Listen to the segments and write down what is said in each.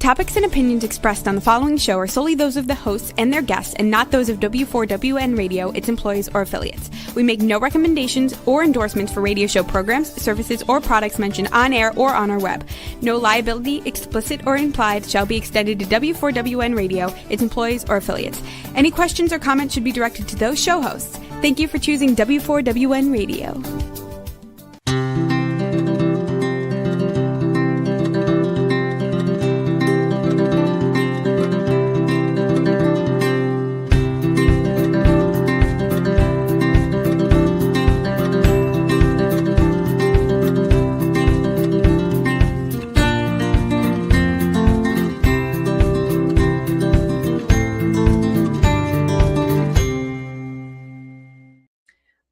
topics and opinions expressed on the following show are solely those of the hosts and their guests and not those of W4WN Radio, its employees, or affiliates. We make no recommendations or endorsements for radio show programs, services, or products mentioned on air or on our web. No liability, explicit or implied, shall be extended to W4WN Radio, its employees, or affiliates. Any questions or comments should be directed to those show hosts. Thank you for choosing W4WN Radio.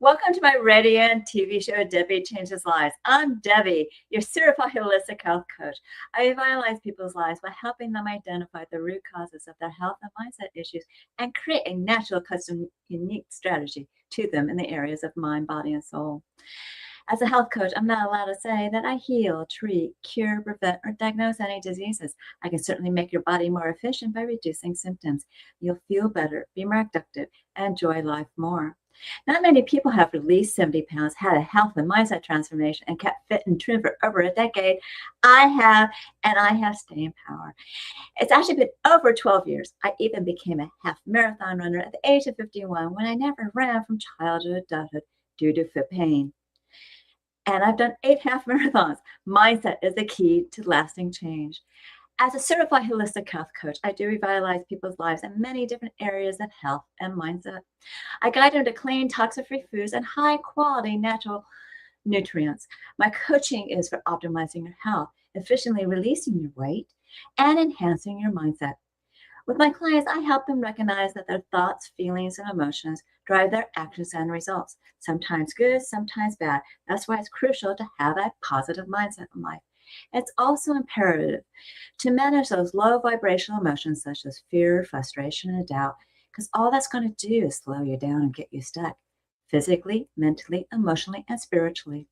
Welcome to my radio and TV show, Debi Changes Lives. I'm Debi, your certified holistic health coach. I revitalize people's lives by helping them identify the root causes of their health and mindset issues and create a natural, custom, unique strategy to them in the areas of mind, body, and soul. As a health coach, I'm not allowed to say that I heal, treat, cure, prevent, or diagnose any diseases. I can certainly make your body more efficient by reducing symptoms. You'll feel better, be more productive, and enjoy life more. Not many people have released 70 pounds, had a health and mindset transformation, and kept fit and trim for over a decade. I have, and I have staying power. It's actually been over 12 years. I even became a half marathon runner at the age of 51 when I never ran from childhood to adulthood due to foot pain. And I've done 8 half marathons. Mindset is the key to lasting change. As a certified holistic health coach, I do revitalize people's lives in many different areas of health and mindset. I guide them to clean, toxin-free foods and high-quality natural nutrients. My coaching is for optimizing your health, efficiently releasing your weight, and enhancing your mindset. With my clients, I help them recognize that their thoughts, feelings, and emotions drive their actions and results, sometimes good, sometimes bad. That's why it's crucial to have a positive mindset in life. It's also imperative to manage those low vibrational emotions such as fear, frustration, and doubt, because all that's going to do is slow you down and get you stuck physically, mentally, emotionally, and spiritually.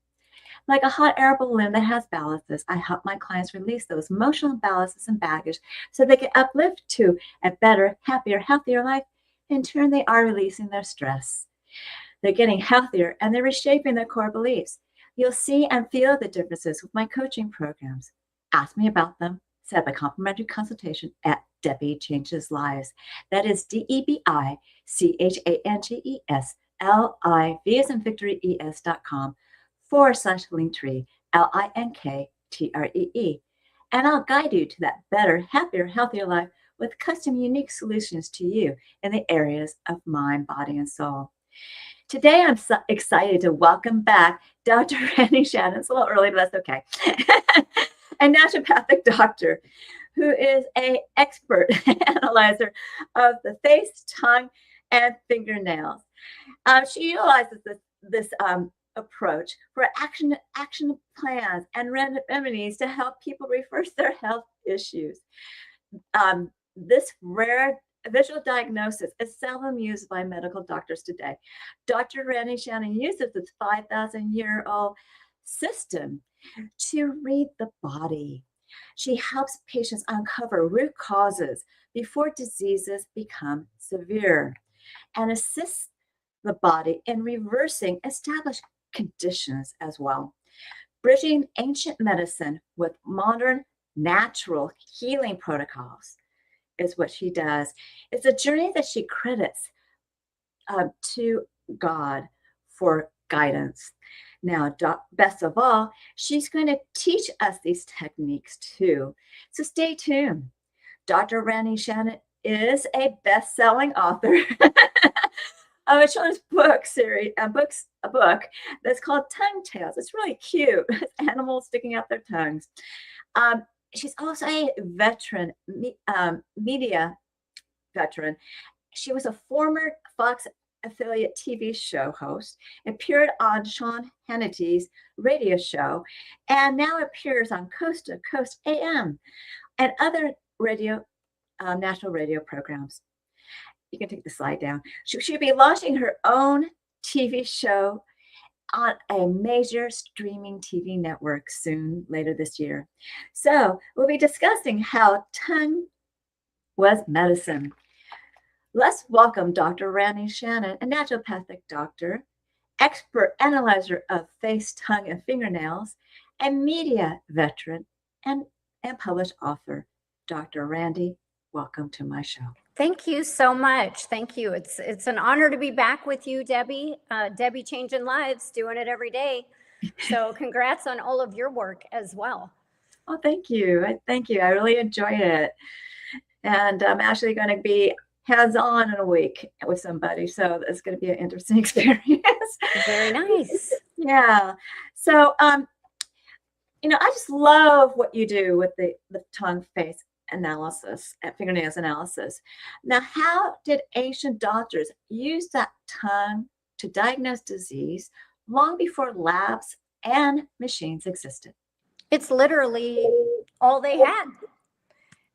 Like a hot air balloon that has ballasts, I help my clients release those emotional ballasts and baggage so they can uplift to a better, happier, healthier life. In turn, they are releasing their stress. They're getting healthier and they're reshaping their core beliefs. You'll see and feel the differences with my coaching programs. Ask me about them. Set up a complimentary consultation at Debi Changes Lives. That is DebiChangesLives, as in Victory ES.com/Linktree, LINKTREE. And I'll guide you to that better, happier, healthier life with custom, unique solutions to you in the areas of mind, body, and soul. Today, I'm so excited to welcome back Dr. Randi Shannon. It's a little early, but that's okay. A naturopathic doctor who is an expert analyzer of the face, tongue, and fingernails. She utilizes this approach for action plans and remedies to help people reverse their health issues. This rare visual diagnosis is seldom used by medical doctors today. Dr. Randi Shannon uses this 5,000-year-old system to read the body. She helps patients uncover root causes before diseases become severe and assists the body in reversing established conditions as well. Bridging ancient medicine with modern natural healing protocols is what she does. It's a journey that she credits to God for guidance. Now, best of all, she's going to teach us these techniques too. So stay tuned. Dr. Randi Shannon is a best-selling author of a children's book series, a book that's called Tongue Tales. It's really cute. It's animals sticking out their tongues. She's also a veteran, media veteran. She was a former Fox affiliate TV show host, appeared on Sean Hannity's radio show, and now appears on Coast to Coast AM and other national radio programs. You can take the slide down. She'll be launching her own TV show on a major streaming TV network soon later this year. So we'll be discussing how tongue was medicine. Let's welcome Dr. Randi Shannon, a naturopathic doctor, expert analyzer of face, tongue, and fingernails, and media veteran and published author. Dr. Randi, welcome to my show. Thank you so much. Thank you. It's an honor to be back with you, Debbie. Debbie changing lives, doing it every day. So congrats on all of your work as well. Oh, thank you. Thank you. I really enjoyed it. And I'm actually going to be hands-on in a week with somebody. So it's going to be an interesting experience. Very nice. Yeah. So, I just love what you do with the tongue face analysis and fingernails analysis. Now, how did ancient doctors use that tongue to diagnose disease long before labs and machines existed? It's literally all they had.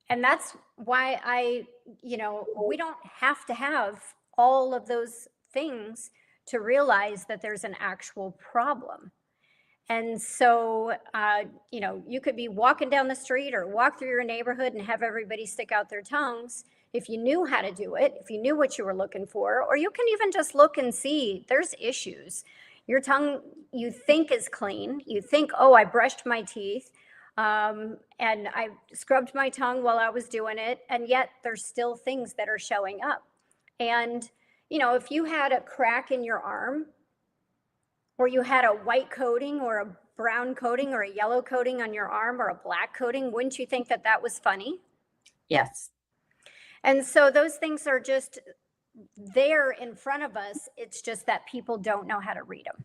And that's why we don't have to have all of those things to realize that there's an actual problem. And so, you could be walking down the street or walk through your neighborhood and have everybody stick out their tongues. If you knew how to do it, if you knew what you were looking for, or you can even just look and see there's issues. Your tongue, you think is clean. You think, oh, I brushed my teeth and I scrubbed my tongue while I was doing it. And yet there's still things that are showing up. And, if you had a crack in your arm, or you had a white coating or a brown coating or a yellow coating on your arm or a black coating, wouldn't you think that that was funny? Yes. And so those things are just there in front of us. It's just that people don't know how to read them.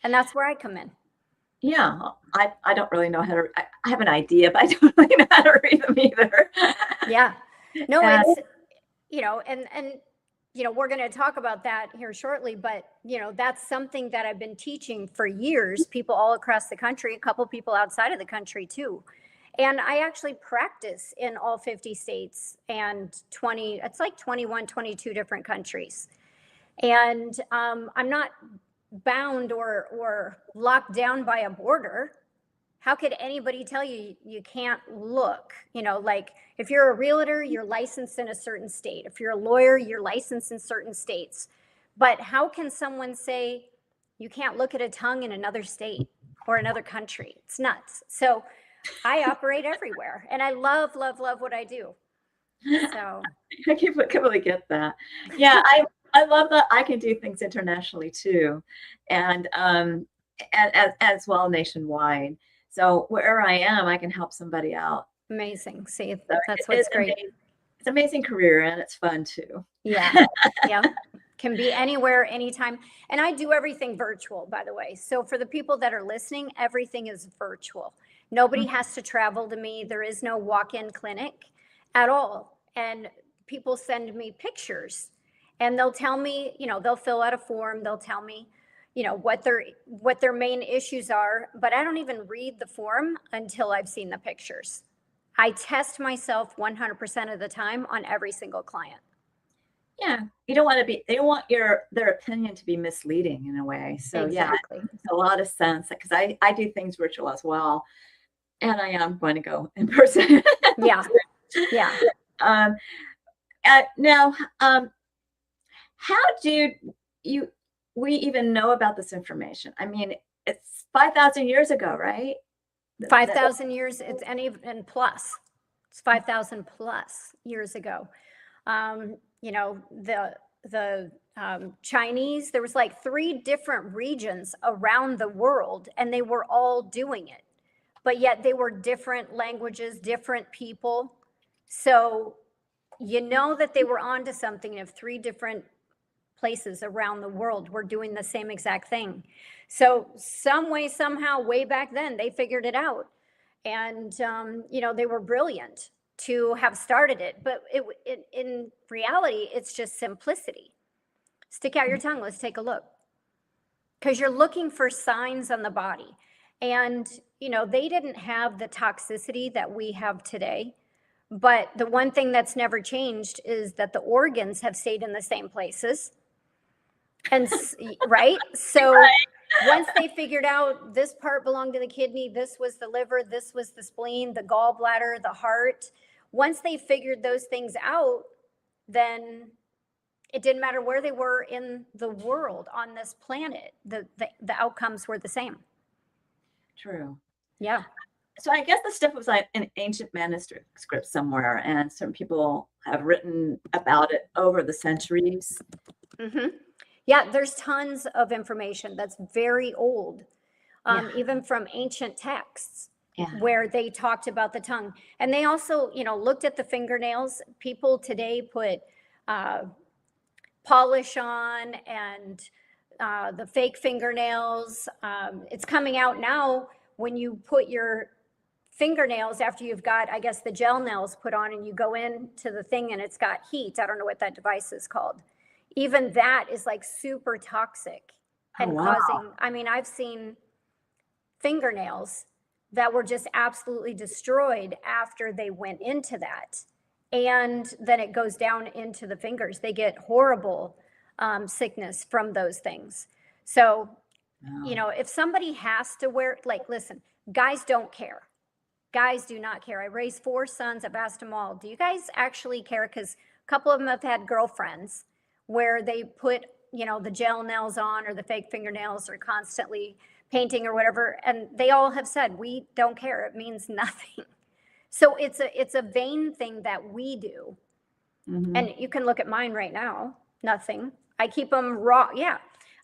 And that's where I come in. Yeah, I don't really know how to, I have an idea, but I don't really know how to read them either. Yeah. No, it's, and we're going to talk about that here shortly, but, that's something that I've been teaching for years, people all across the country, a couple people outside of the country too. And I actually practice in all 50 states and 21, 22 different countries. And I'm not bound or locked down by a border. How could anybody tell you you can't look? Like if you're a realtor, you're licensed in a certain state. If you're a lawyer, you're licensed in certain states. But how can someone say you can't look at a tongue in another state or another country? It's nuts. So I operate everywhere and I love, love, love what I do. So I can really get that. Yeah, I love that I can do things internationally too. And as well nationwide. So wherever I am, I can help somebody out. Amazing. See, that's what's great. It's an amazing career and it's fun too. Yeah. Yeah. Can be anywhere, anytime. And I do everything virtual, by the way. So for the people that are listening, everything is virtual. Nobody has to travel to me. There is no walk-in clinic at all. And people send me pictures and they'll tell me, they'll fill out a form. They'll tell me, what their main issues are, but I don't even read the form until I've seen the pictures. I test myself 100% of the time on every single client. Yeah, you don't want to be, they don't want their opinion to be misleading in a way. So exactly. Yeah, it makes a lot of sense because I do things virtual as well. And I am going to go in person. Yeah. Yeah. Now, how do we even know about this information? I mean, it's 5,000 years ago, right? 5,000 years, and even plus. It's 5,000 plus years ago. The Chinese, there was like 3 different regions around the world, and they were all doing it. But yet they were different languages, different people. So that they were onto something if 3 different places around the world were doing the same exact thing. So some way, somehow, way back then, they figured it out. And, they were brilliant to have started it. But in reality, it's just simplicity. Stick out your tongue. Let's take a look. Because you're looking for signs on the body. And, they didn't have the toxicity that we have today. But the one thing that's never changed is that the organs have stayed in the same places. And right. So, once they figured out this part belonged to the kidney, this was the liver, this was the spleen, the gallbladder, the heart, once they figured those things out, then it didn't matter where they were in the world on this planet. The outcomes were the same. True. Yeah. So I guess the stuff was like in ancient manuscript somewhere, and certain people have written about it over the centuries. Mm-hmm. Yeah, there's tons of information that's very old, even from ancient texts. Where they talked about the tongue. And they also, looked at the fingernails. People today put polish on and the fake fingernails. It's coming out now when you put your fingernails after you've got, I guess, the gel nails put on, and you go into the thing and it's got heat. I don't know what that device is called. Even that is like super toxic and causing, I've seen fingernails that were just absolutely destroyed after they went into that. And then it goes down into the fingers. They get horrible sickness from those things. So, if somebody has to wear, listen, guys don't care. Guys do not care. I raised 4 sons. I've asked them all, do you guys actually care? Because a couple of them have had girlfriends where they put, the gel nails on or the fake fingernails or constantly painting or whatever, and they all have said, we don't care, it means nothing. So it's a vain thing that we do. Mm-hmm. And you can look at mine right now, nothing. I keep them raw.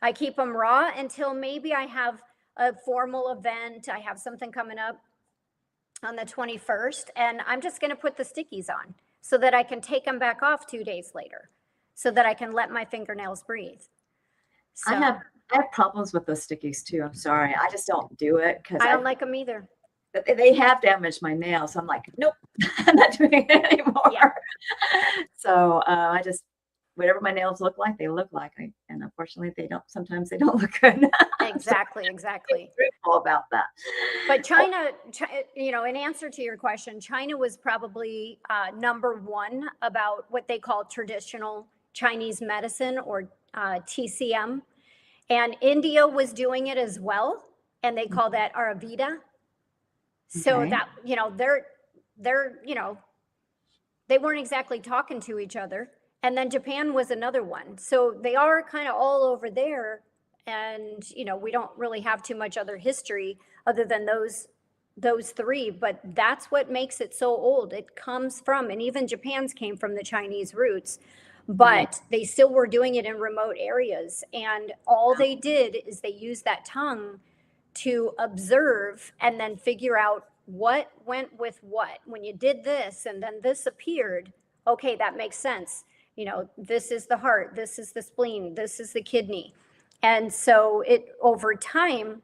I keep them raw until maybe I have a formal event. I have something coming up on the 21st, and I'm just going to put the stickies on so that I can take them back off 2 days later so that I can let my fingernails breathe. So, I have problems with those stickies too. I'm sorry. I just don't do it because I don't like them either. They have damaged my nails. So I'm like, nope, I'm not doing it anymore. Yeah. So I just, whatever my nails look like, they look like. And unfortunately, sometimes they don't look good. Exactly. So I'm grateful about that. But China, in answer to your question, China was probably number 1 about what they call traditional Chinese medicine, or TCM. And India was doing it as well, and they call that Ayurveda. So that, they're, they weren't exactly talking to each other. And then Japan was another one. So they are kind of all over there. And, we don't really have too much other history other than those 3, but that's what makes it so old. It comes from, and even Japan's came from the Chinese roots, but they still were doing it in remote areas. And all they did is they used that tongue to observe and then figure out what went with what. When you did this and then this appeared, okay, that makes sense. This is the heart, this is the spleen, this is the kidney. And so over time,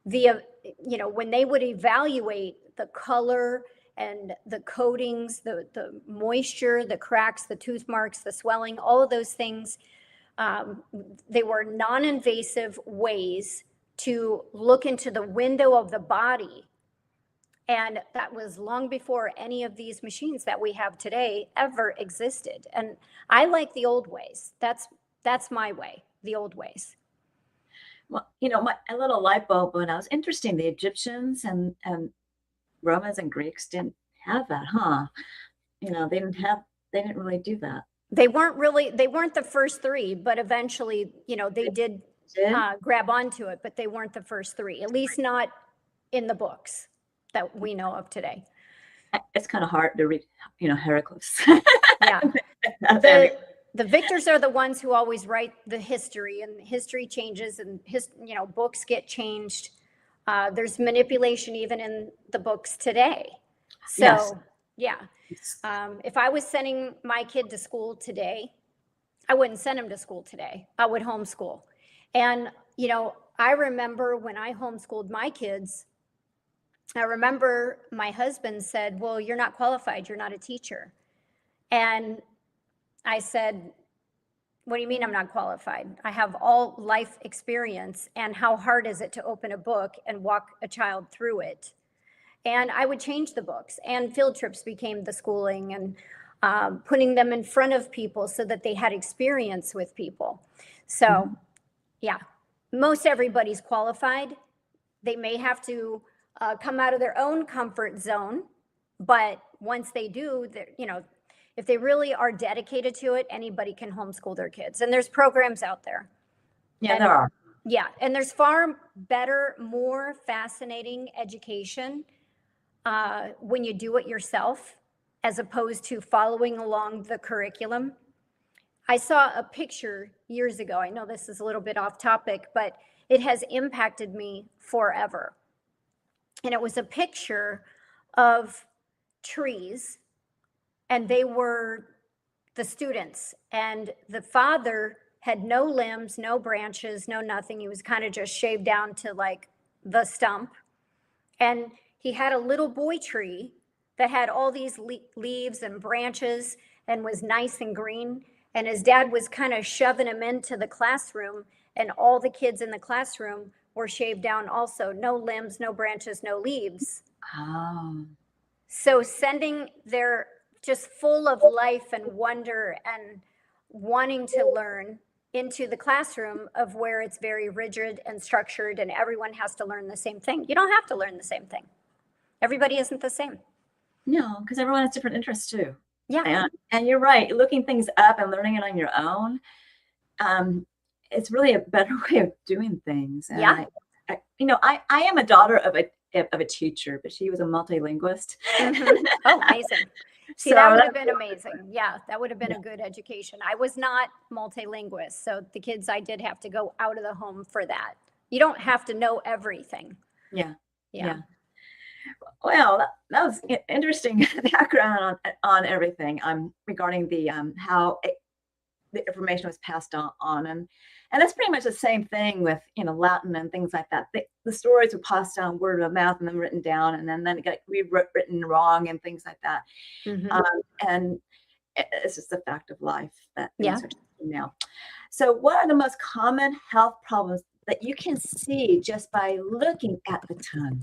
when they would evaluate the color and the coatings, the moisture, the cracks, the tooth marks, the swelling, all of those things, they were non-invasive ways to look into the window of the body. And that was long before any of these machines that we have today ever existed. And I like the old ways. That's my way, the old ways. Well, a little light bulb when I was interesting, the Egyptians and Romans and Greeks didn't have that, huh? They didn't really do that. They weren't the first 3, but eventually, they did grab onto it, but they weren't the first 3, at least not in the books that we know of today. It's kind of hard to read, hieroglyphs. Yeah. The victors are the ones who always write the history, and history changes, and books get changed. There's manipulation even in the books today. So, if I was sending my kid to school today, I wouldn't send him to school today. I would homeschool. And, I remember when I homeschooled my kids, I remember my husband said, well, you're not qualified. You're not a teacher. And I said, what do you mean I'm not qualified? I have all life experience. And how hard is it to open a book and walk a child through it? And I would change the books, and field trips became the schooling, and putting them in front of people so that they had experience with people. So, yeah. most everybody's qualified. They may have to come out of their own comfort zone, but once they do, you know, if they really are dedicated to it, anybody can homeschool their kids. And there's programs out there. Yeah, there are. Yeah, and there's far better, more fascinating education when you do it yourself, as opposed to following along the curriculum. I saw a picture years ago. I know this is a little bit off topic, but it has impacted me forever. And it was a picture of trees, and they were the students, and the father had no limbs, no branches, no nothing. He was kind of just shaved down to like the stump. And he had a little boy tree that had all these leaves and branches and was nice and green. And his dad was kind of shoving him into the classroom, and all the kids in the classroom were shaved down also. No limbs, no branches, no leaves. Oh. So sending their just full of life and wonder and wanting to learn into the classroom of where it's very rigid and structured and everyone has to learn the same thing. You don't have to learn the same thing. Everybody isn't the same. No, because everyone has different interests too. Yeah. And you're right. Looking things up and learning it on your own, it's really a better way of doing things. And Yeah. I am a daughter of a teacher, but she was a multilingualist. Mm-hmm. Oh, amazing. See, So that would have been amazing. Yeah, that would have been a good education. I was not multilingual, so the kids, I did have to go out of the home for that. You don't have to know everything. Yeah. Yeah. Well, that was interesting background on everything regarding the how the information was passed on, and that's pretty much the same thing with Latin and things like that. The stories were passed down word of mouth and then written down, and then it got rewritten wrong and things like that. Mm-hmm. And it's just a fact of life that Yeah. things are changing now. So, what are the most common health problems that you can see just by looking at the tongue?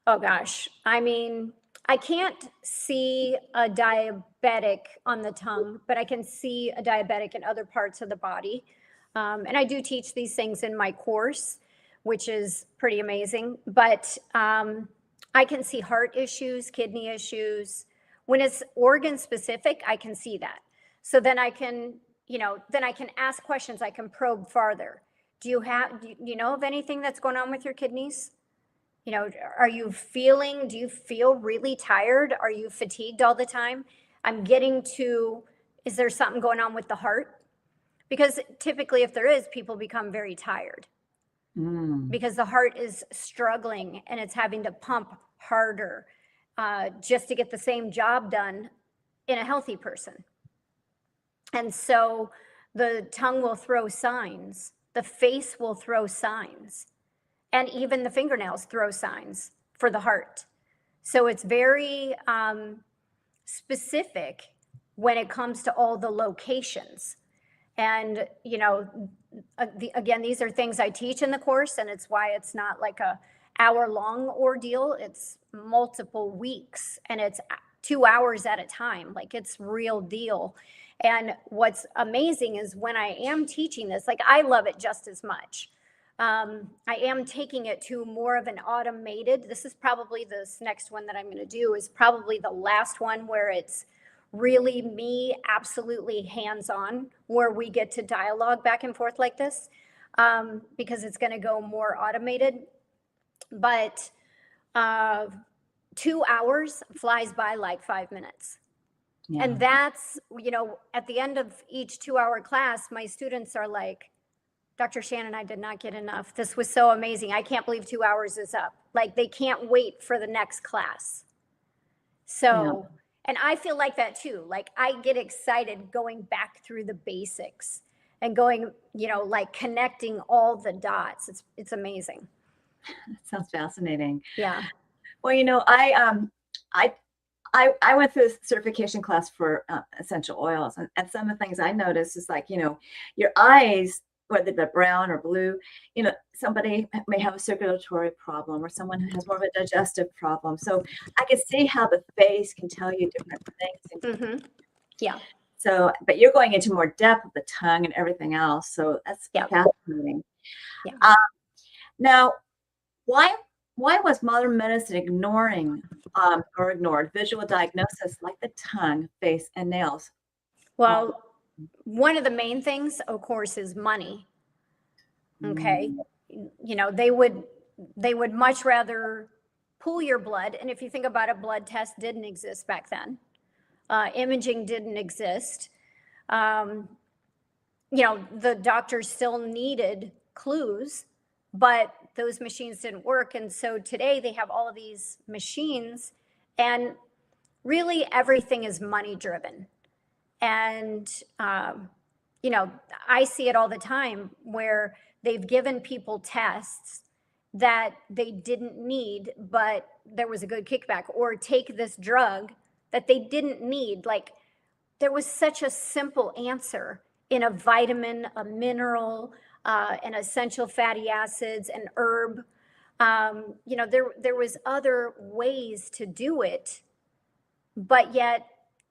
Oh gosh. I mean, I can't see a diabetic on the tongue, but I can see a diabetic in other parts of the body. And I do teach these things in my course, which is pretty amazing. But I can see heart issues, kidney issues. When it's organ specific, I can see that. So then I can, then I can ask questions. I can probe farther. Do you know of anything that's going on with your kidneys? Do you feel really tired? Are you fatigued all the time? Is there something going on with the heart? Because typically if there is, people become very tired because the heart is struggling and it's having to pump harder just to get the same job done in a healthy person. And so the tongue will throw signs, the face will throw signs. And even the fingernails throw signs for the heart. So it's very specific when it comes to all the locations. And, again, these are things I teach in the course, and it's why it's not like a hour-long ordeal. It's multiple weeks, and it's 2 hours at a time. Like, it's real deal. And what's amazing is when I am teaching this, like, I love it just as much. I am taking it to more of an automated, this next one that I'm going to do is probably the last one where it's really me, absolutely hands-on, where we get to dialogue back and forth like this, because it's going to go more automated. But 2 hours flies by like 5 minutes. Yeah. And that's, at the end of each 2-hour class, my students are like, Dr. Shannon, I did not get enough. This was so amazing. I can't believe 2 hours is up. Like, they can't wait for the next class. So, and I feel like that too. Like, I get excited going back through the basics and going, like connecting all the dots. It's amazing. That sounds fascinating. Yeah. Well, I went through this certification class for essential oils, and some of the things I noticed is like, your eyes, whether they're brown or blue, somebody may have a circulatory problem or someone who has more of a digestive problem. So I can see how the face can tell you different things. Mm-hmm. Yeah. So, but you're going into more depth of the tongue and everything else. So that's fascinating. Yeah. Now, why was modern medicine ignoring or ignored visual diagnosis like the tongue, face, and nails? Well, one of the main things, of course, is money. Okay. You know, they would much rather pull your blood. And if you think about it, blood tests didn't exist back then. Imaging didn't exist. You know, the doctors still needed clues, but those machines didn't work. And so today they have all of these machines, and really everything is money driven. And, you know, I see it all the time where they've given people tests that they didn't need, but there was a good kickback, or take this drug that they didn't need. Like, there was such a simple answer in a vitamin, a mineral, an essential fatty acids, an herb. You know, there was other ways to do it, but yet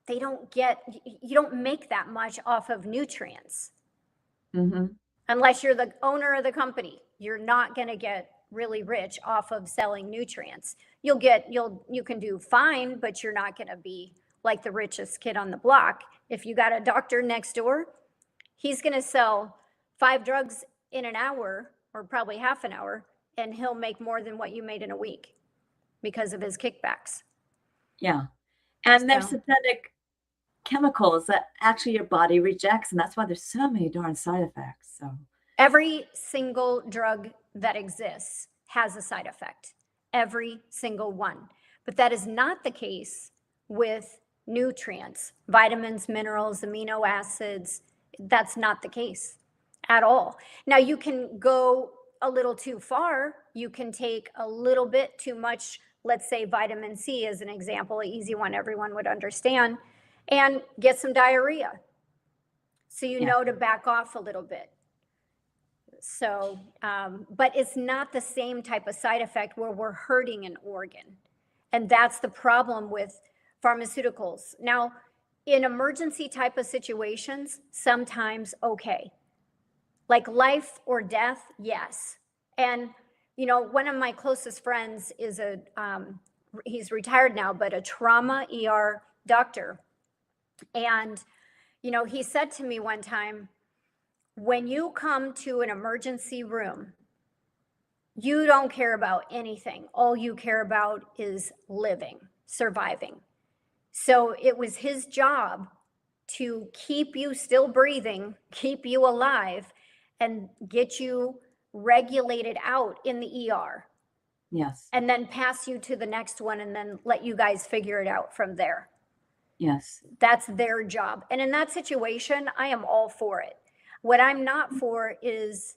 they don't get, you don't make that much off of nutrients. Unless you're the owner of the company. You're not going to get really rich off of selling nutrients. You can do fine, but you're not going to be like the richest kid on the block. If you got a doctor next door, he's going to sell 5 drugs in an hour, or probably half an hour, and he'll make more than what you made in a week because of his kickbacks. Yeah. And there's synthetic chemicals that actually your body rejects, and that's why there's so many darn side effects. So every single drug that exists has a side effect, every single one. But that is not the case with nutrients, vitamins, minerals, amino acids. That's not the case at all. Now, you can go a little too far. You can take a little bit too much, let's say vitamin C as an example, an easy one everyone would understand, and get some diarrhea. So you know to back off a little bit. So, but it's not the same type of side effect where we're hurting an organ. And that's the problem with pharmaceuticals. Now, in emergency type of situations, sometimes okay. Like life or death, yes. And, you know, one of my closest friends is he's retired now, but a trauma ER doctor. And, you know, he said to me one time, when you come to an emergency room, you don't care about anything. All you care about is living, surviving. So it was his job to keep you still breathing, keep you alive, and get you regulated out in the ER. Yes. And then pass you to the next one, and then let you guys figure it out from there. Yes. That's their job. And in that situation, I am all for it. What I'm not for is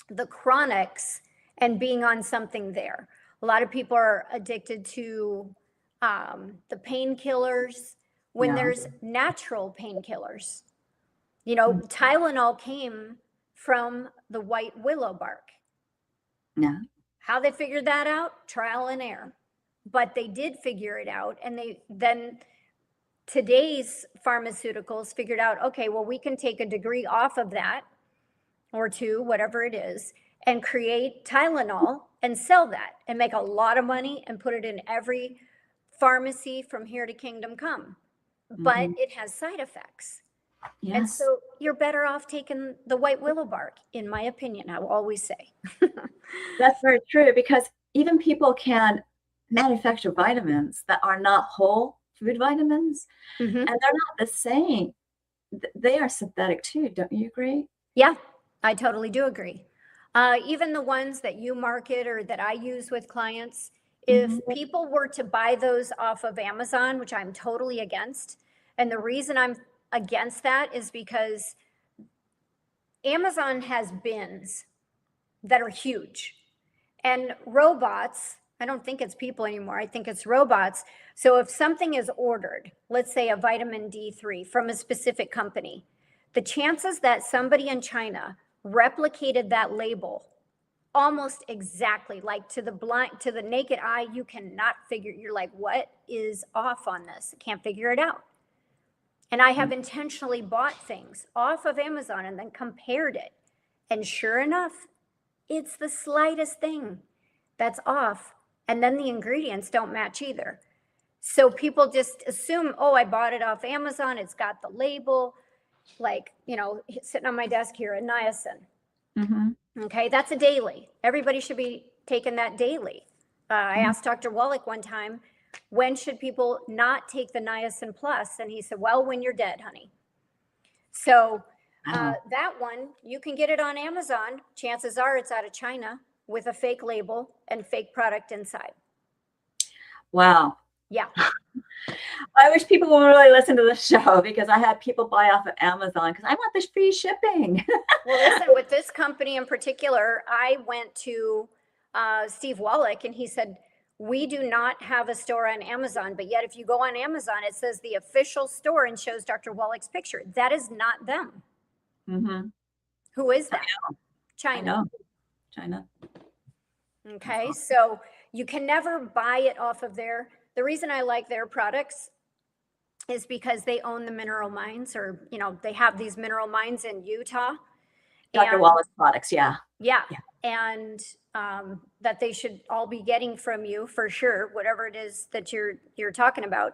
the chronics and being on something there. A lot of people are addicted to the painkillers when there's natural painkillers. You know, Tylenol came from the white willow bark. Yeah. How they figured that out? Trial and error. But they did figure it out, and then today's pharmaceuticals figured out, okay, well, we can take a degree off of that, or 2, whatever it is, and create Tylenol and sell that and make a lot of money and put it in every pharmacy from here to kingdom come. But it has side effects. Yes. And so you're better off taking the white willow bark, in my opinion, I will always say. That's very true, because even people can manufacture vitamins that are not whole food vitamins, and they're not the same. They are synthetic too. Don't you agree? Yeah, I totally do agree. Even the ones that you market or that I use with clients, if people were to buy those off of Amazon, which I'm totally against, and the reason I'm against that is because Amazon has bins that are huge, and robots, I don't think it's people anymore, I think it's robots. So if something is ordered, let's say a vitamin D3 from a specific company, the chances that somebody in China replicated that label almost exactly, like to the naked eye, you cannot figure, you're like, what is off on this? Can't figure it out. And I have intentionally bought things off of Amazon and then compared it. And sure enough, it's the slightest thing that's off. And then the ingredients don't match either. So people just assume, oh, I bought it off Amazon. It's got the label, like, sitting on my desk here, a niacin. Mm-hmm. Okay, that's a daily. Everybody should be taking that daily. I asked Dr. Wallach one time, when should people not take the niacin plus? And he said, well, when you're dead, honey. So that one, you can get it on Amazon. Chances are it's out of China with a fake label and fake product inside. Wow. Yeah. I wish people would really listen to the show, because I had people buy off of Amazon because I want this free shipping. Well, listen, with this company in particular, I went to Steve Wallach and he said, we do not have a store on Amazon, but yet if you go on Amazon, it says the official store and shows Dr. Wallach's picture. That is not them. Mm-hmm. Who is that? China. I know. China. Okay, so you can never buy it off of there. The reason I like their products is because they own the mineral mines, or, they have these mineral mines in Utah. Dr. Wallach's products, yeah. Yeah. And that they should all be getting from you for sure, whatever it is that you're talking about.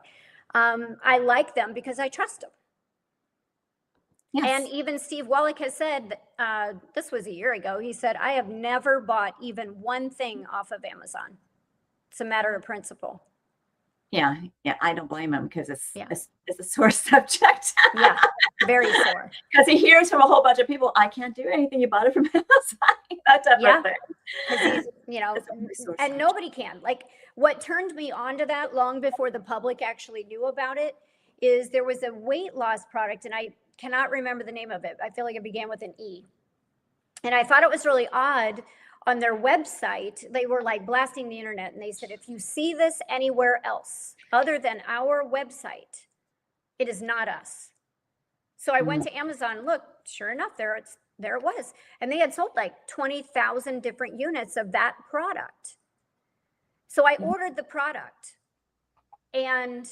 I like them because I trust them. Yes. And even Steve Wallach has said, this was a year ago, he said, I have never bought even one thing off of Amazon. It's a matter of principle. Yeah, I don't blame him, because it's a sore subject. Yeah, very sore. Because he hears from a whole bunch of people, I can't do anything. You bought it from Amazon. That type of thing. Because he's, and nobody can. Like, what turned me on to that long before the public actually knew about it is there was a weight loss product, and I cannot remember the name of it. I feel like it began with an E. And I thought it was really odd. On their website, they were like blasting the internet, and they said, if you see this anywhere else other than our website, it is not us. So I went to Amazon, look, sure enough, there it was. And they had sold like 20,000 different units of that product. So I ordered the product. And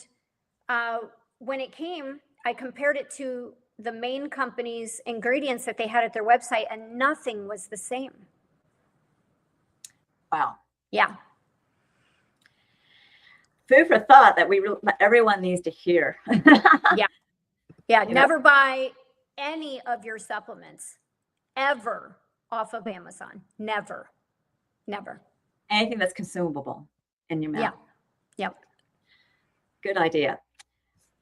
when it came, I compared it to the main company's ingredients that they had at their website, and nothing was the same. Wow. Yeah. Food for thought that everyone needs to hear. Yeah. Never buy any of your supplements ever off of Amazon. Never. Anything that's consumable in your mouth. Yeah. Good idea.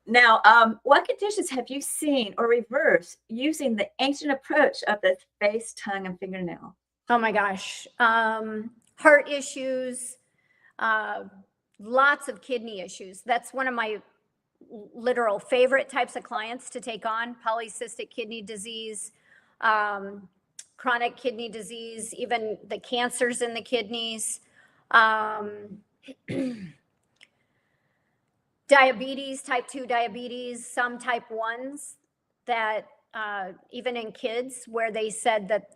Now, what conditions have you seen or reversed using the ancient approach of the face, tongue, and fingernail? Oh my gosh. Heart issues, lots of kidney issues. That's one of my literal favorite types of clients to take on: polycystic kidney disease, chronic kidney disease, even the cancers in the kidneys, diabetes, type 2 diabetes, some type 1s that even in kids, where they said that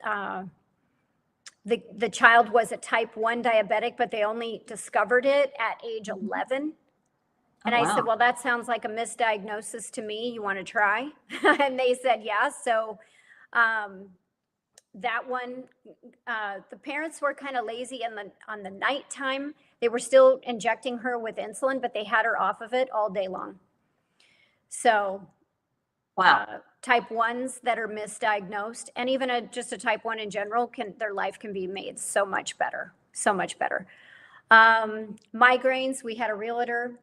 the child was a type 1 diabetic, but they only discovered it at age 11. And I said, well, that sounds like a misdiagnosis to me. You want to try? And they said, yeah. So that one, the parents were kind of lazy on the nighttime. They were still injecting her with insulin, but they had her off of it all day long. So type 1s that are misdiagnosed, and even just a type 1 in general, their life can be made so much better. Migraines, we had a realtor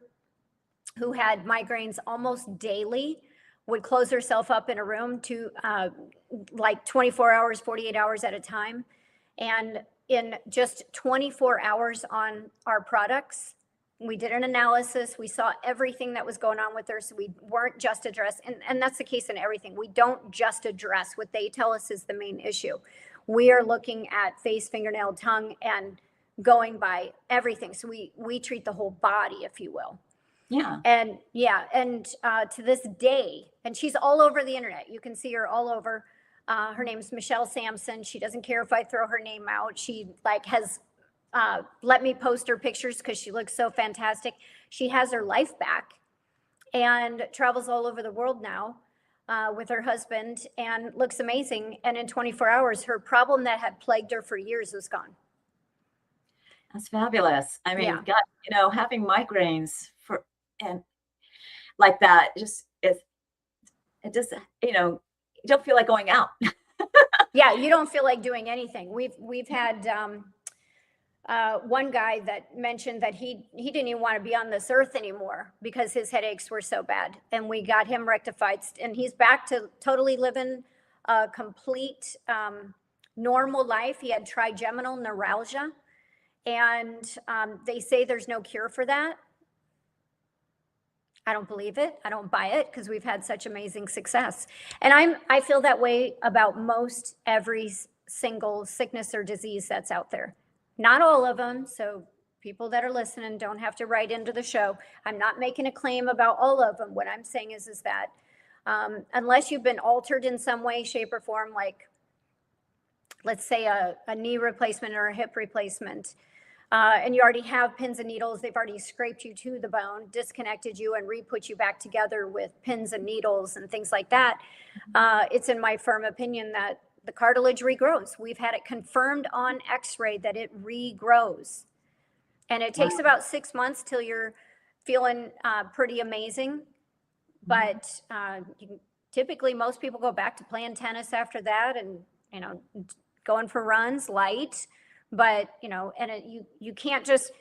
who had migraines almost daily, would close herself up in a room to like 24 hours, 48 hours at a time. And in just 24 hours on our products, we did an analysis. We saw everything that was going on with her. So we weren't just addressed. And that's the case in everything. We don't just address what they tell us is the main issue. We are looking at face, fingernail, tongue, and going by everything. So we treat the whole body, if you will. Yeah. And to this day, and she's all over the internet. You can see her all over. Her name's Michelle Sampson. She doesn't care if I throw her name out. She has let me post her pictures because she looks so fantastic. She has her life back and travels all over the world now. with her husband and looks amazing. And in 24 hours, her problem that had plagued her for years was gone. That's fabulous. I mean, Yeah. having migraines and like that, it just, you don't feel like going out. Yeah, you don't feel like doing anything. We've had one guy that mentioned that he didn't even want to be on this earth anymore because his headaches were so bad, and we got him rectified, and he's back to totally living a complete normal life. He had trigeminal neuralgia, and they say there's no cure for that. I don't believe it. I don't buy it because we've had such amazing success. And I feel that way about most every single sickness or disease that's out there. Not all of them. So people that are listening don't have to write into the show. I'm not making a claim about all of them. What I'm saying is that unless you've been altered in some way, shape, or form, like let's say a knee replacement or a hip replacement, and you already have pins and needles, they've already scraped you to the bone, disconnected you, and re-put you back together with pins and needles and things like that. It's in my firm opinion that the cartilage regrows. We've had it confirmed on x-ray that it regrows. And it takes about 6 months till you're feeling pretty amazing. But typically most people go back to playing tennis after that and, going for runs light. But, you can't just,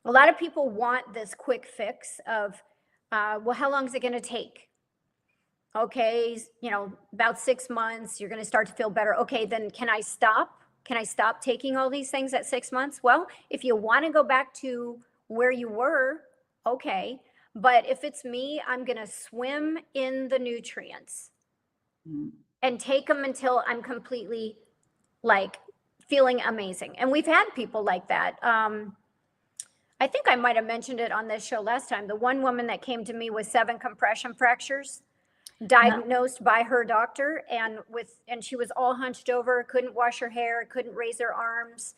a lot of people want this quick fix of, well, how long is it going to take? Okay, about 6 months, you're going to start to feel better. Okay, then can I stop? Can I stop taking all these things at 6 months? Well, if you want to go back to where you were, okay. But if it's me, I'm going to swim in the nutrients and take them until I'm completely feeling amazing. And we've had people like that. I think I might have mentioned it on this show last time. The one woman that came to me with 7 compression fractures, diagnosed by her doctor, and she was all hunched over, couldn't wash her hair, couldn't raise her arms.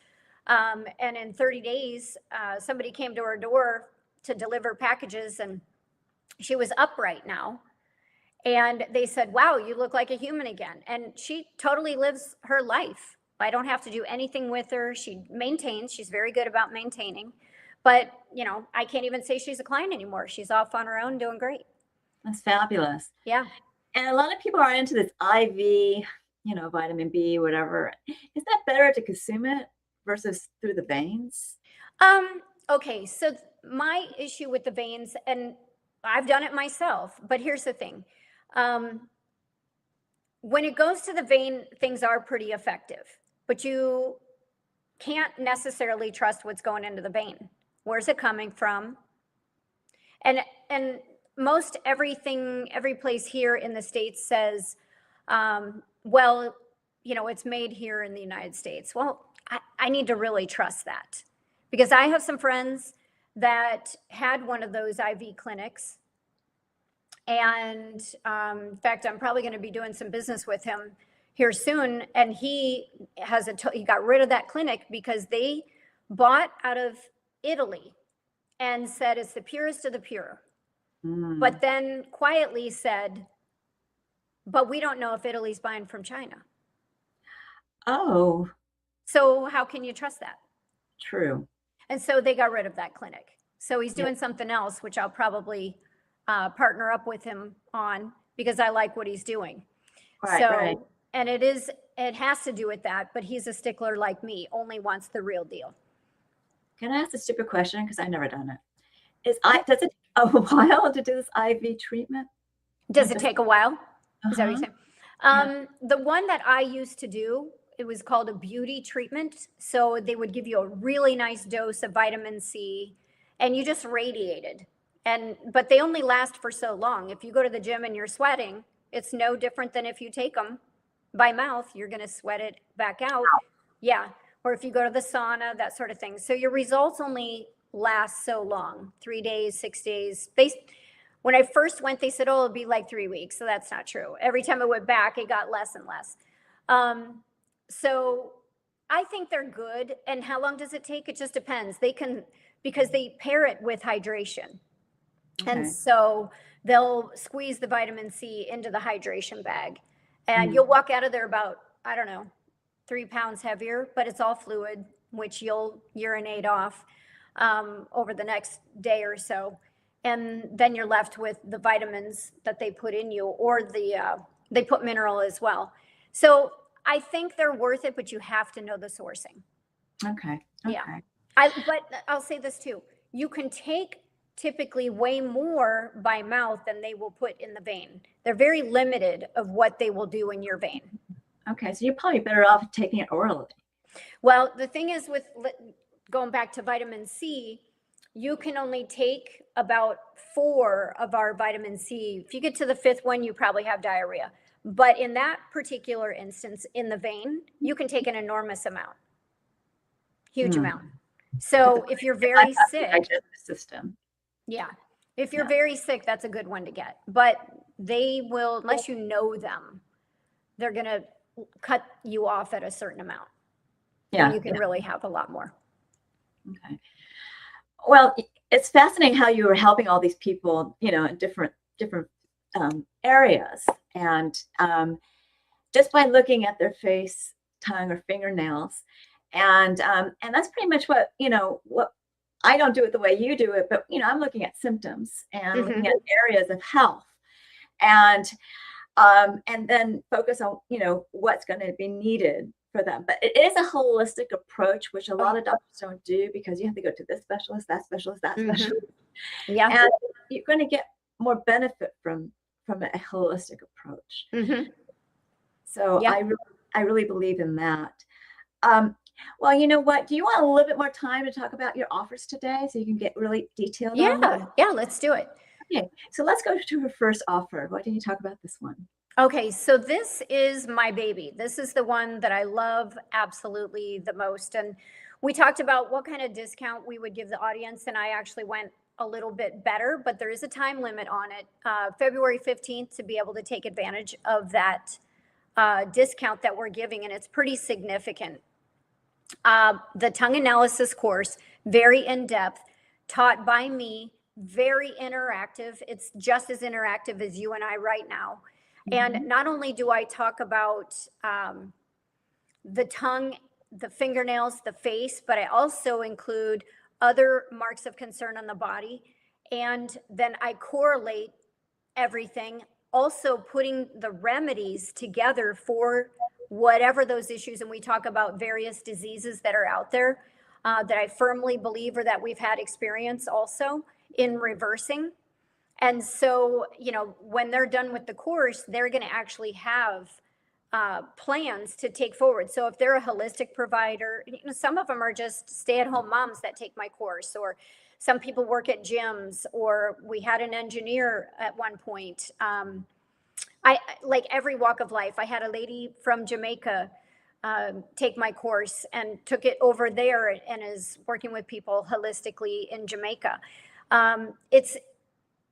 And in 30 days, somebody came to her door to deliver packages, and she was upright now. And they said, wow, you look like a human again. And she totally lives her life. I don't have to do anything with her. She maintains. She's very good about maintaining. But, I can't even say she's a client anymore. She's off on her own doing great. That's fabulous. Yeah. And a lot of people are into this IV, vitamin B, whatever. Is that better to consume it versus through the veins? Okay. So my issue with the veins, and I've done it myself, but here's the thing. When it goes to the vein, things are pretty effective, but you can't necessarily trust what's going into the vein. Where's it coming from? And most everything, every place here in the States says, well, it's made here in the United States. Well, I need to really trust that, because I have some friends that had one of those IV clinics. And in fact, I'm probably going to be doing some business with him here soon. And he got rid of that clinic because they bought out of Italy and said it's the purest of the pure. But then quietly said, but we don't know if Italy's buying from China. Oh. So how can you trust that? True. And so they got rid of that clinic. So he's doing something else, which I'll probably partner up with him on, because I like what he's doing. Right. And it has to do with that, but he's a stickler like me, only wants the real deal. Can I ask a stupid question? Because I've never done it. Does it take a while to do this IV treatment? Does it take a while? Is that what you're saying? The one that I used to do, it was called a beauty treatment. So they would give you a really nice dose of vitamin C and you just radiated. But they only last for so long. If you go to the gym and you're sweating, it's no different than if you take them by mouth, you're going to sweat it back out. Wow. Yeah. Or if you go to the sauna, that sort of thing. So your results only last so long, 3 days, 6 days. When I first went, they said, it'll be like 3 weeks. So that's not true. Every time I went back, it got less and less. So I think they're good. And how long does it take? It just depends. Because they pair it with hydration. Okay. And so they'll squeeze the vitamin C into the hydration bag, and you'll walk out of there about, I don't know, 3 pounds heavier, but it's all fluid, which you'll urinate off over the next day or so. And then you're left with the vitamins that they put in you, or they put mineral as well. So I think they're worth it, but you have to know the sourcing. Okay. Yeah. But I'll say this too. You can take typically way more by mouth than they will put in the vein. They're very limited of what they will do in your vein. Okay. So you're probably better off taking it orally. Well, the thing is, with going back to vitamin C, you can only take about 4 of our vitamin C. If you get to the 5th one, you probably have diarrhea. But in that particular instance, in the vein, you can take an enormous amount, huge amount. So if you're very sick, digestive system. Yeah. If you're very sick, that's a good one to get. But they will, unless you know them, they're going to cut you off at a certain amount. Yeah. And you can really have a lot more. Okay. Well, it's fascinating how you were helping all these people, you know, in different areas. And just by looking at their face, tongue, or fingernails. And that's pretty much what, you know, what I don't do it the way you do it, but, you know, I'm looking at symptoms and looking at areas of health, and then focus on, you know, what's going to be needed for them. But it is a holistic approach, which a lot of doctors don't do, because you have to go to this specialist, that specialist, that specialist. Yeah. And you're going to get more benefit from a holistic approach. So I really believe in that. Well, you know what? Do you want a little bit more time to talk about your offers today, so you can get really detailed on them? Yeah, let's do it. Okay, so let's go to her first offer. Why don't you talk about this one? Okay, so this is my baby. This is the one that I love absolutely the most. And we talked about what kind of discount we would give the audience, and I actually went a little bit better, but there is a time limit on it. February 15th to be able to take advantage of that discount that we're giving, and it's pretty significant. The tongue analysis course, very in-depth, taught by me, very interactive. It's just as interactive as you and I right now. And not only do I talk about the tongue, the fingernails, the face, but I also include other marks of concern on the body. And then I correlate everything, also putting the remedies together for whatever those issues. And we talk about various diseases that are out there that I firmly believe, or that we've had experience also in reversing. And so, you know, when they're done with the course, they're going to actually have plans to take forward. So if they're a holistic provider, you know, some of them are just stay-at-home moms that take my course, or some people work at gyms, or we had an engineer at one point. I like every walk of life. I had a lady from Jamaica take my course and took it over there and is working with people holistically in Jamaica.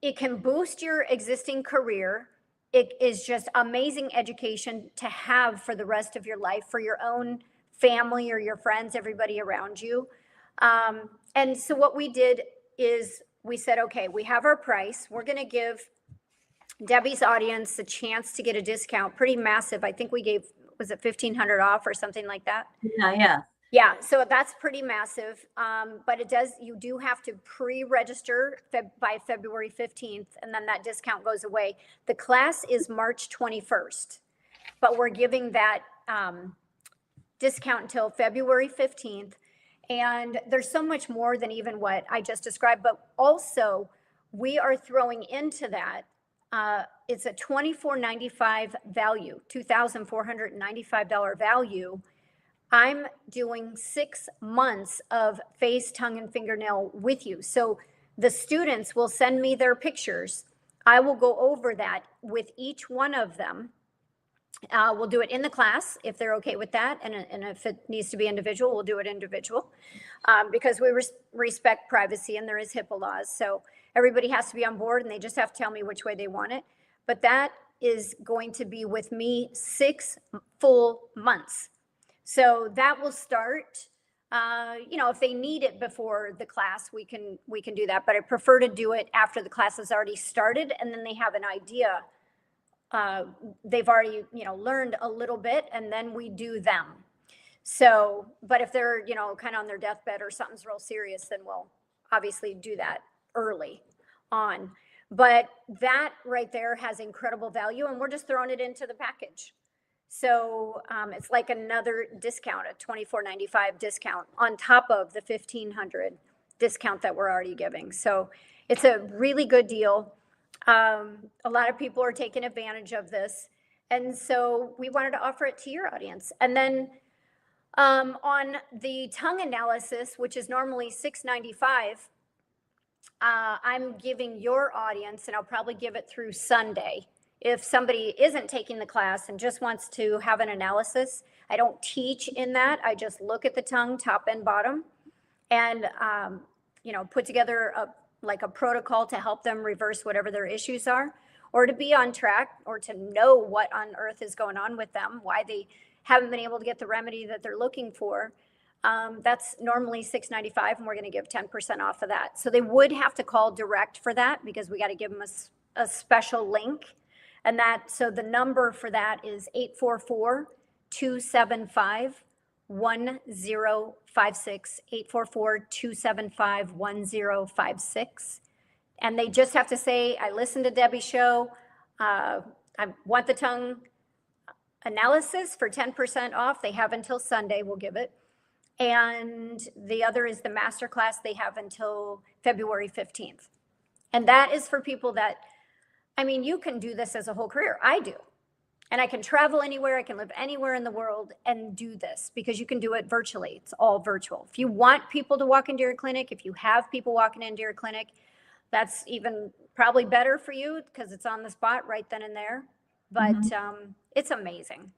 It can boost your existing career. It is just amazing education to have for the rest of your life, for your own family or your friends, everybody around you. And so what we did is we said, okay, we have our price. We're going to give Debbie's audience a chance to get a discount, pretty massive. I think we gave, was it 1,500 off or something like that? Yeah, so that's pretty massive, but you do have to pre-register by February 15th, and then that discount goes away. The class is March 21st, but we're giving that discount until February 15th, and there's so much more than even what I just described, but also we are throwing into that, it's a $24.95 value, $2,495 value. I'm doing 6 months of face, tongue, and fingernail with you. So the students will send me their pictures. I will go over that with each one of them. We'll do it in the class if they're okay with that. And if it needs to be individual, we'll do it individual because we respect privacy and there is HIPAA laws. So everybody has to be on board and they just have to tell me which way they want it. But that is going to be with me 6 full months. So that will start if they need it before the class, we can do that. But I prefer to do it after the class has already started, and then they have an idea. They've already, learned a little bit, and then we do them. So, but if they're, kind of on their deathbed or something's real serious, then we'll obviously do that early on. But that right there has incredible value, and we're just throwing it into the package. So it's like another discount, a $24.95 discount on top of the $1,500 discount that we're already giving. So it's a really good deal. A lot of people are taking advantage of this. And so we wanted to offer it to your audience. And then on the tongue analysis, which is normally $6.95, I'm giving your audience, and I'll probably give it through Sunday. If somebody isn't taking the class and just wants to have an analysis, I don't teach in that. I just look at the tongue, top and bottom, and put together a protocol to help them reverse whatever their issues are, or to be on track, or to know what on earth is going on with them, why they haven't been able to get the remedy that they're looking for. That's normally $6.95, and we're going to give 10% off of that. So they would have to call direct for that, because we got to give them a special link. And so the number for that is 844-275-1056, 844-275-1056. And they just have to say, I listened to Debi's show. I want the tongue analysis for 10% off. They have until Sunday, we'll give it. And the other is the Masterclass. They have until February 15th. And that is for people that, you can do this as a whole career. I do. And I can travel anywhere. I can live anywhere in the world and do this, because you can do it virtually. It's all virtual. If you want people to walk into your clinic, if you have people walking into your clinic, that's even probably better for you, because it's on the spot right then and there. But it's amazing.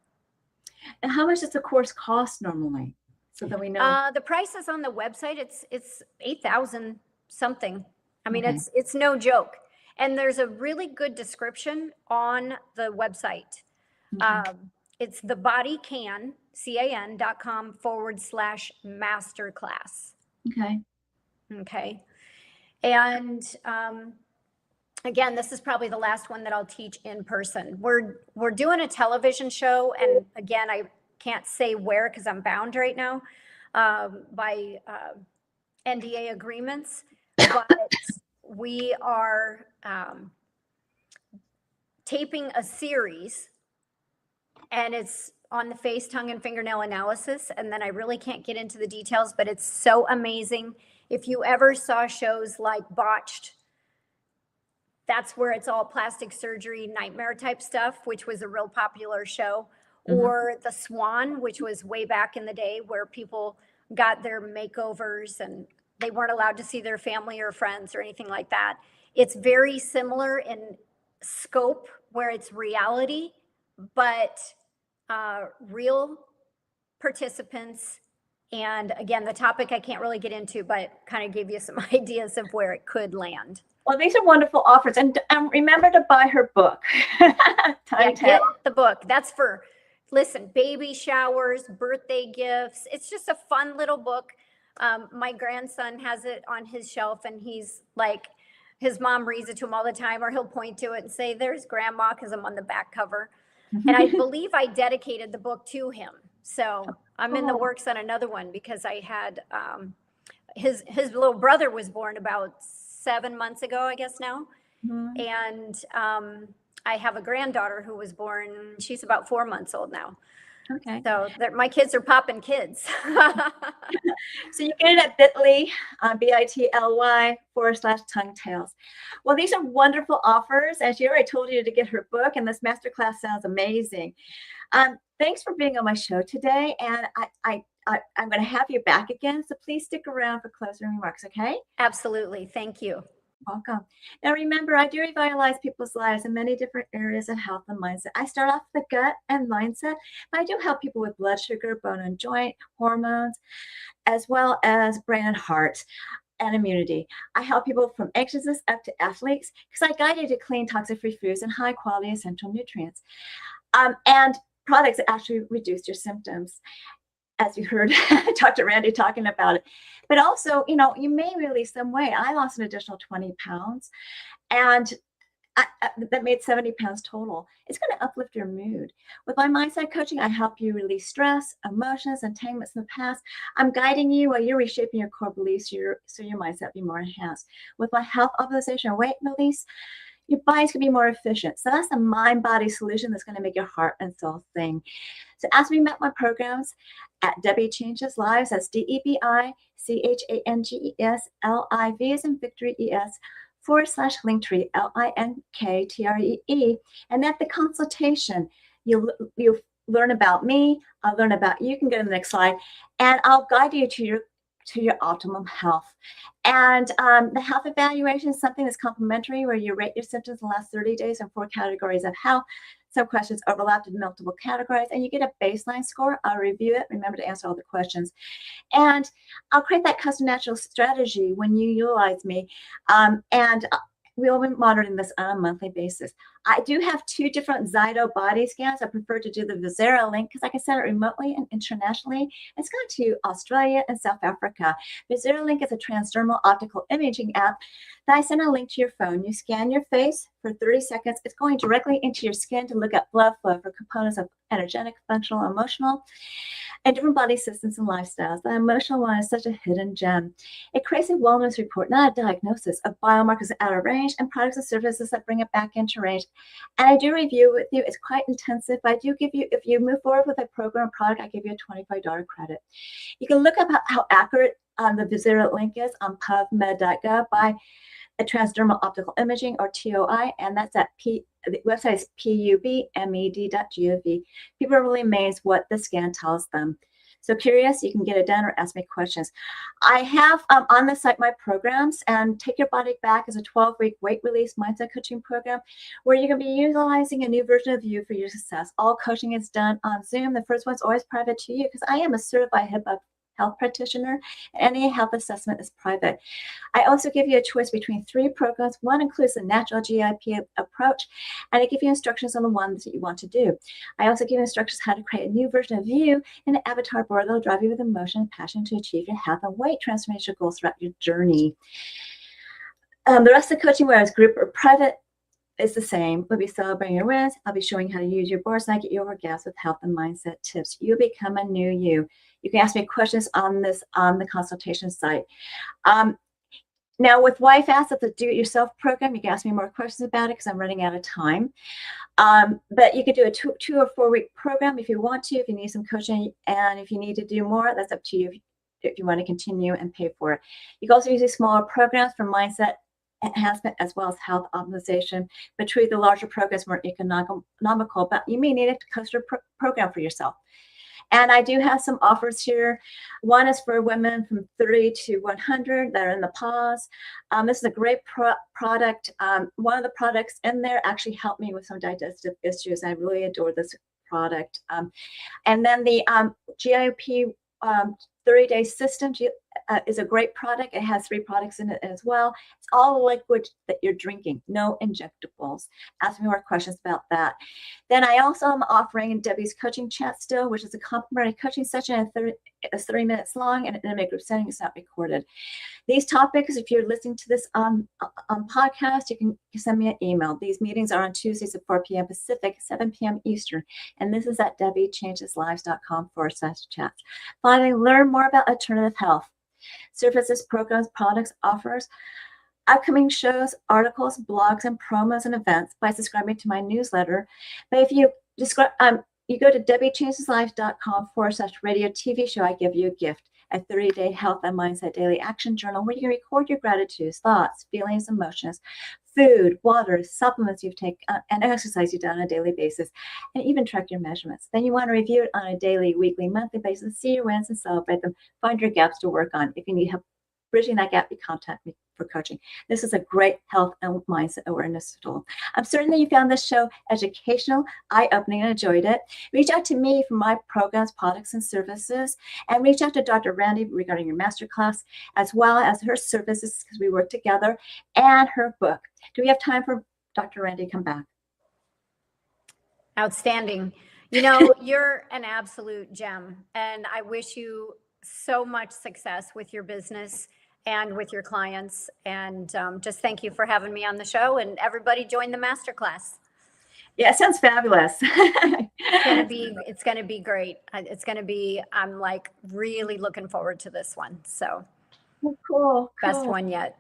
And how much does the course cost normally, so that we know? The price is on the website. It's $8,000 something. It's no joke. And there's a really good description on the website. Okay. It's TheBodyCAN, CAN.com/masterclass. Okay. And again, this is probably the last one that I'll teach in person. We're doing a television show. And again, I can't say where, because I'm bound right now by NDA agreements. But we are taping a series, and it's on the face, tongue, and fingernail analysis. And then I really can't get into the details, but it's so amazing. If you ever saw shows like Botched, that's where it's all plastic surgery, nightmare type stuff, which was a real popular show. Or The Swan, which was way back in the day, where people got their makeovers and they weren't allowed to see their family or friends or anything like that. It's very similar in scope, where it's reality, but real participants. And again, the topic I can't really get into, but kind of give you some ideas of where it could land. Well, these are wonderful offers. And remember to buy her book. Get the book. That's for, baby showers, birthday gifts. It's just a fun little book. My grandson has it on his shelf, and he's like, his mom reads it to him all the time, or he'll point to it and say, "There's grandma," because I'm on the back cover. And I believe I dedicated the book to him. So I'm in the works on another one, because I had his little brother was born about 7 months ago, I guess now. And I have a granddaughter who was born, she's about 4 months old now. Okay. So my kids are popping kids. So you get it at bit.ly, bit.ly/tongue-tales. Well, these are wonderful offers. As you already told you to get her book, and this masterclass sounds amazing. Thanks for being on my show today. And I'm going to have you back again. So please stick around for closing remarks, okay? Absolutely. Thank you. Welcome. Now remember, I do revitalize people's lives in many different areas of health and mindset. I start off with the gut and mindset, but I do help people with blood sugar, bone and joint, hormones, as well as brain and heart and immunity. I help people from anxiousness up to athletes, because I guide you to clean, toxic-free foods and high-quality essential nutrients, and products that actually reduce your symptoms. as you heard Dr. Randi talking about it. But also, you may release some weight. I lost an additional 20 pounds, and that made 70 pounds total. It's going to uplift your mood. With my mindset coaching, I help you release stress, emotions, entanglements in the past. I'm guiding you while you're reshaping your core beliefs so your mindset be more enhanced. With my health optimization and weight release, your body's going to be more efficient. So that's a mind-body solution that's going to make your heart and soul sing. So as we met my programs at Debi Changes Lives, that's DebiChangesLives, as in Victory ES, /Linktree, LINKTREE. And at the consultation, you'll learn about me, I'll learn about you. You can go to the next slide, and I'll guide you to your optimum health. And the health evaluation is something that's complimentary, where you rate your symptoms in the last 30 days in 4 categories of health. Some questions overlapped in multiple categories, and you get a baseline score. I'll review it. Remember to answer all the questions. And I'll create that custom natural strategy when you utilize me. And we'll be monitoring this on a monthly basis. I do have 2 different Zyto body scans. I prefer to do the Visera link because I can send it remotely and internationally. It's gone to Australia and South Africa. Visera link is a transdermal optical imaging app that I send a link to your phone. You scan your face for 30 seconds. It's going directly into your skin to look at blood flow for components of energetic, functional, emotional, and different body systems and lifestyles. The emotional one is such a hidden gem. It creates a wellness report, not a diagnosis, of biomarkers out of range and products and services that bring it back into range. And I do review with you. It's quite intensive, but I do give you, if you move forward with a program or product, I give you a $25 credit. You can look up how accurate the Visera link is on pubmed.gov by a transdermal optical imaging, or TOI, and that's at the website is pubmed.gov. People are really amazed what the scan tells them. So curious, you can get it done or ask me questions. I have on the site my programs, and Take Your Body Back is a 12-week weight release mindset coaching program where you're going to be utilizing a new version of you for your success. All coaching is done on Zoom. The first one's always private to you because I am a certified HIPAA health practitioner, and any health assessment is private. I also give you a choice between 3 programs. One includes the natural GIP approach, and I give you instructions on the ones that you want to do. I also give you instructions how to create a new version of you in an avatar board that will drive you with emotion and passion to achieve your health and weight transformation goals throughout your journey. The rest of the coaching, whether it's group or private, is the same. We'll be celebrating your wins. I'll be showing how to use your boards, and I get you over gas with health and mindset tips. You'll become a new you. You can ask me questions on the consultation site. Now, with YFAST, it's a do-it-yourself program. You can ask me more questions about it because I'm running out of time. But you could do a 2 or 4 week program if you want to, if you need some coaching, and if you need to do more, that's up to you if you want to continue and pay for it. You can also use these smaller programs for mindset enhancement as well as health optimization, but treat the larger programs more economical, but you may need a custom program for yourself. And I do have some offers here. One is for women from 30 to 100 that are in the pause. This is a great product. One of the products in there actually helped me with some digestive issues. I really adore this product. And then the GIP 30-day system is a great product. It has 3 products in it as well. It's all liquid that you're drinking, no injectables. Ask me more questions about that. Then I also am offering Debi's coaching chat still, which is a complimentary coaching session. It's 30 minutes long, and in a group setting, it's not recorded. These topics, if you're listening to this on podcast, you can send me an email. These meetings are on Tuesdays at 4 p.m. Pacific, 7 p.m. Eastern, and this is at DebiChangesLives.com/chats. Finally, learn more about alternative health services, programs, products, offers, upcoming shows, articles, blogs, and promos and events by subscribing to my newsletter. But if you you go to DebiChangesLives.com/radio TV show, I give you a gift, a 30-day health and mindset daily action journal where you can record your gratitudes, thoughts, feelings, emotions, food, water, supplements you've taken, and exercise you've done on a daily basis, and even track your measurements. Then you want to review it on a daily, weekly, monthly basis, see your wins and celebrate them, find your gaps to work on. If you need help bridging that gap, you contact me for coaching. This is a great health and mindset awareness tool. I'm certain that you found this show educational, eye-opening, and enjoyed it. Reach out to me for my programs, products, and services, and reach out to Dr. Randi regarding your masterclass, as well as her services, because we work together, and her book. Do we have time for Dr. Randi to come back? Outstanding. You know, you're an absolute gem, and I wish you so much success with your business and with your clients. And just thank you for having me on the show. And everybody join the masterclass. Yeah, it sounds fabulous. It's gonna be great. It's gonna be. I'm like really looking forward to this one. So Cool. best one yet.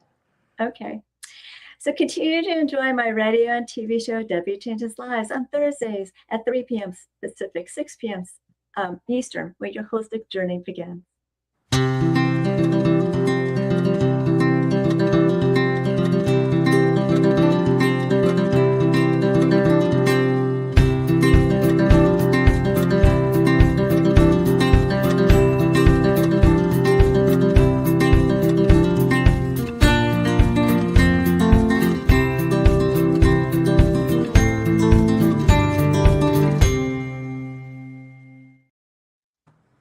Okay. So continue to enjoy my radio and TV show, Debi Changes Lives, on Thursdays at 3 p.m. Pacific, 6 p.m. Eastern, where your holistic journey begins.